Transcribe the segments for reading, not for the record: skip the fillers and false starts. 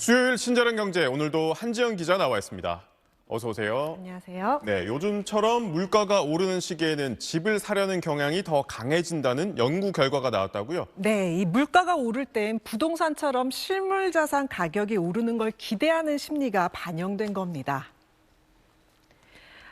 수요일 친절한 경제, 오늘도 한지영 기자 나와 있습니다. 어서 오세요. 안녕하세요. 네, 요즘처럼 물가가 오르는 시기에는 집을 사려는 경향이 더 강해진다는 연구 결과가 나왔다고요? 네, 이 물가가 오를 땐 부동산처럼 실물 자산 가격이 오르는 걸 기대하는 심리가 반영된 겁니다.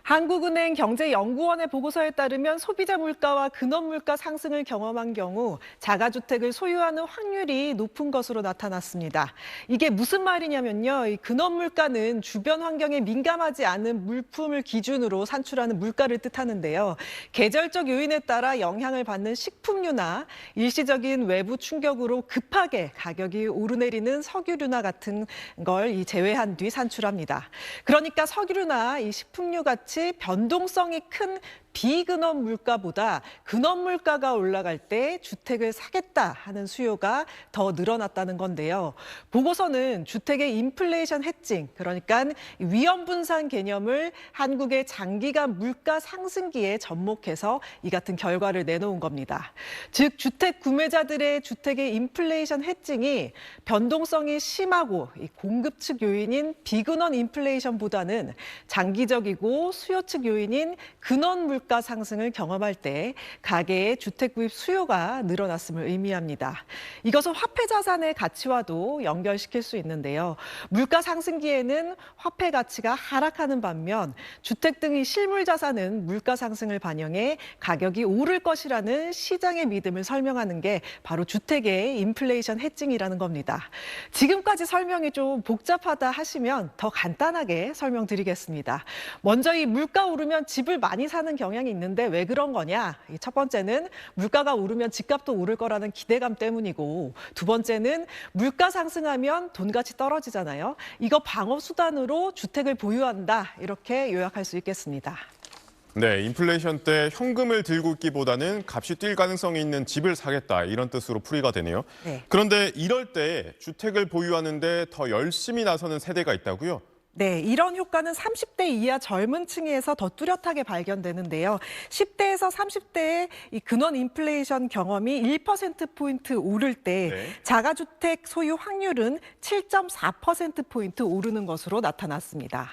한국은행 경제연구원의 보고서에 따르면 소비자 물가와 근원 물가 상승을 경험한 경우 자가주택을 소유하는 확률이 높은 것으로 나타났습니다. 이게 무슨 말이냐면요. 이 근원 물가는 주변 환경에 민감하지 않은 물품을 기준으로 산출하는 물가를 뜻하는데요. 계절적 요인에 따라 영향을 받는 식품류나 일시적인 외부 충격으로 급하게 가격이 오르내리는 석유류나 같은 걸 제외한 뒤 산출합니다. 그러니까 석유류나 이 식품류 같이 변동성이 큰 비근원 물가보다 근원 물가가 올라갈 때 주택을 사겠다 하는 수요가 더 늘어났다는 건데요. 보고서는 주택의 인플레이션 해칭, 그러니까 위험 분산 개념을 한국의 장기간 물가 상승기에 접목해서 이 같은 결과를 내놓은 겁니다. 즉 주택 구매자들의 주택의 인플레이션 해칭이 변동성이 심하고 공급 측 요인인 비근원 인플레이션보다는 장기적이고 수요 측 요인인 근원 물가 상승을 경험할 때 가계의 주택 구입 수요가 늘어났음을 의미합니다. 이것은 화폐 자산의 가치와도 연결시킬 수 있는데요. 물가 상승기에는 화폐 가치가 하락하는 반면 주택 등의 실물 자산은 물가 상승을 반영해 가격이 오를 것이라는 시장의 믿음을 설명하는 게 바로 주택의 인플레이션 해칭이라는 겁니다. 지금까지 설명이 좀 복잡하다 하시면 더 간단하게 설명드리겠습니다. 먼저 이 물가 오르면 집을 많이 사는 경향이 있는데 왜 그런 거냐? 첫 번째는 물가가 오르면 집값도 오를 거라는 기대감 때문이고, 두 번째는 물가 상승하면 돈가치 떨어지잖아요. 이거 방어 수단으로 주택을 보유한다, 이렇게 요약할 수 있겠습니다. 네, 인플레이션 때 현금을 들고 있기보다는 값이 뛸 가능성이 있는 집을 사겠다, 이런 뜻으로 풀이가 되네요. 네. 그런데 이럴 때 주택을 보유하는데 더 열심히 나서는 세대가 있다고요? 네, 이런 효과는 30대 이하 젊은 층에서 더 뚜렷하게 발견되는데요. 10대에서 30대의 이 근원 인플레이션 경험이 1%포인트 오를 때 자가주택 소유 확률은 7.4%포인트 오르는 것으로 나타났습니다.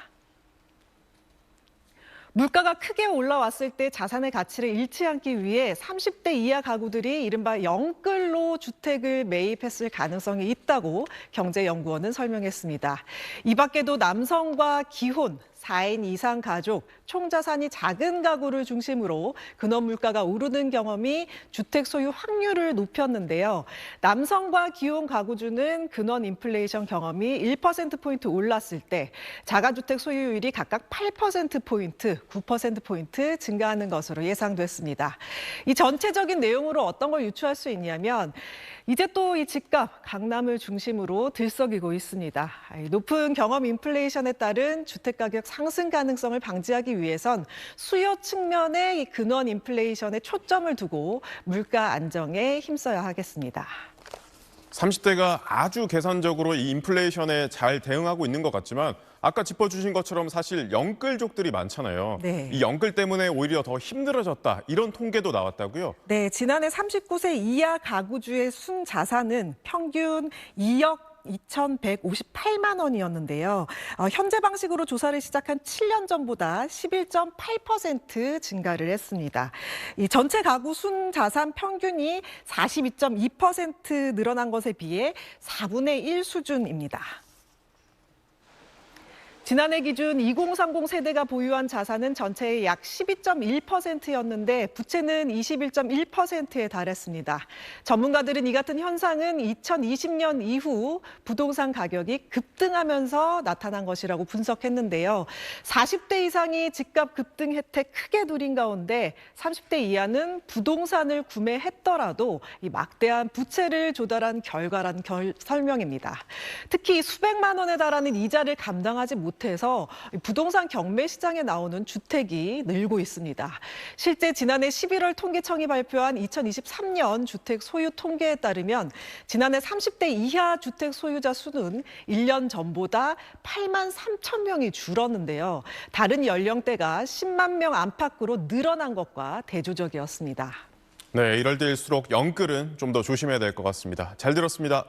물가가 크게 올라왔을 때 자산의 가치를 잃지 않기 위해 30대 이하 가구들이 이른바 영끌로 주택을 매입했을 가능성이 있다고 경제연구원은 설명했습니다. 이 밖에도 남성과 기혼, 4인 이상 가족, 총자산이 작은 가구를 중심으로 근원 물가가 오르는 경험이 주택 소유 확률을 높였는데요. 남성과 기혼 가구주는 근원 인플레이션 경험이 1%포인트 올랐을 때 자가주택 소유율이 각각 8%포인트, 9%포인트 증가하는 것으로 예상됐습니다. 이 전체적인 내용으로 어떤 걸 유추할 수 있냐면 이제 또 이 집값, 강남을 중심으로 들썩이고 있습니다. 높은 경험 인플레이션에 따른 주택가격 상승 가능성을 방지하기 위해선 수요 측면의 이 근원 인플레이션에 초점을 두고 물가 안정에 힘써야 하겠습니다. 30대가 아주 계산적으로 이 인플레이션에 잘 대응하고 있는 것 같지만 아까 짚어주신 것처럼 사실 영끌족들이 많잖아요. 네. 이 영끌 때문에 오히려 더 힘들어졌다, 이런 통계도 나왔다고요? 네, 지난해 39세 이하 가구주의 순자산은 평균 2억 2,158만 원이었는데요. 현재 방식으로 조사를 시작한 7년 전보다 11.8% 증가를 했습니다. 이 전체 가구 순자산 평균이 42.2% 늘어난 것에 비해 4분의 1 수준입니다. 지난해 기준 2030 세대가 보유한 자산은 전체의 약 12.1%였는데 부채는 21.1%에 달했습니다. 전문가들은 이 같은 현상은 2020년 이후 부동산 가격이 급등하면서 나타난 것이라고 분석했는데요. 40대 이상이 집값 급등 혜택 크게 누린 가운데 30대 이하는 부동산을 구매했더라도 이 막대한 부채를 조달한 결과라는 설명입니다. 특히 수백만 원에 달하는 이자를 감당하지 못해서 부동산 경매 시장에 나오는 주택이 늘고 있습니다. 실제 지난해 11월 통계청이 발표한 2023년 주택 소유 통계에 따르면 지난해 30대 이하 주택 소유자 수는 1년 전보다 8만 3천 명이 줄었는데요. 다른 연령대가 10만 명 안팎으로 늘어난 것과 대조적이었습니다. 네, 이럴 때일수록 영끌은 좀 더 조심해야 될 것 같습니다. 잘 들었습니다.